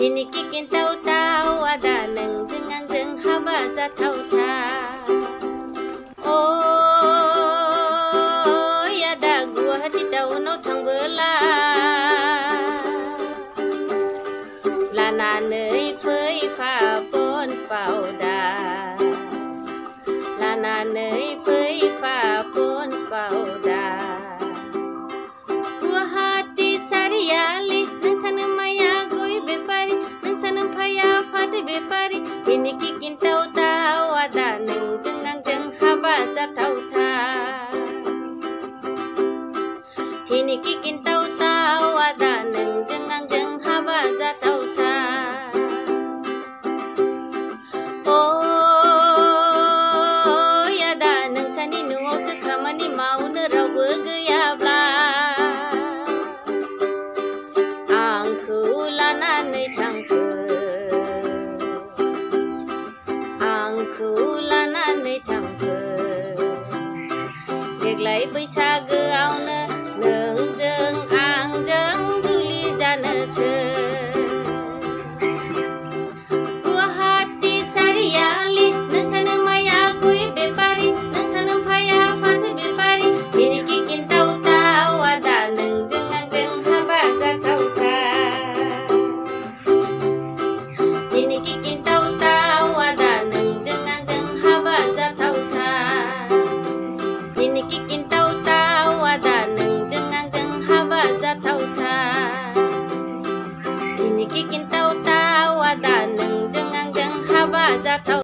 Kini kikin tahu-tahu ada neng jengang haba zatau ta. Oh ya da gua hati tahu no thang bela. Lana nei phơi pha pon spauda. Lana nei phơi pha pon spauda. Gua hati sariali nang sana maya goi bepari nang sana phaya phate bepari. Kini kikin tahu-tahu ada neng jengang haba zatau ta. Kini kikin tahu-tahu ada neng jengang haba zatau ta. Oh ya da neng sani nuau sekamani mau nerau bergeyabla. Angku lananai tangku. Angku lananai tangku. Deglai बैसागोआवनो नोंजों आंजों जुलि जानोसै. Guwahati sariali नोंसानो माया गय बेपारि नोंसानो फाया फाथो बेपारि. Kini kikin tahu-tahu ada नोंजों आंजों हाबा जाथावथा. Kini kikin tahu-tahu ada नोंजों आंजों हाबा जाथावथा. Kini kikin tahu-tahu ada नोंजों आंजों हाबा जाथावथा. Kini kikin tahu-tahu ada नोंजों आंजों हाबा जाथावथा.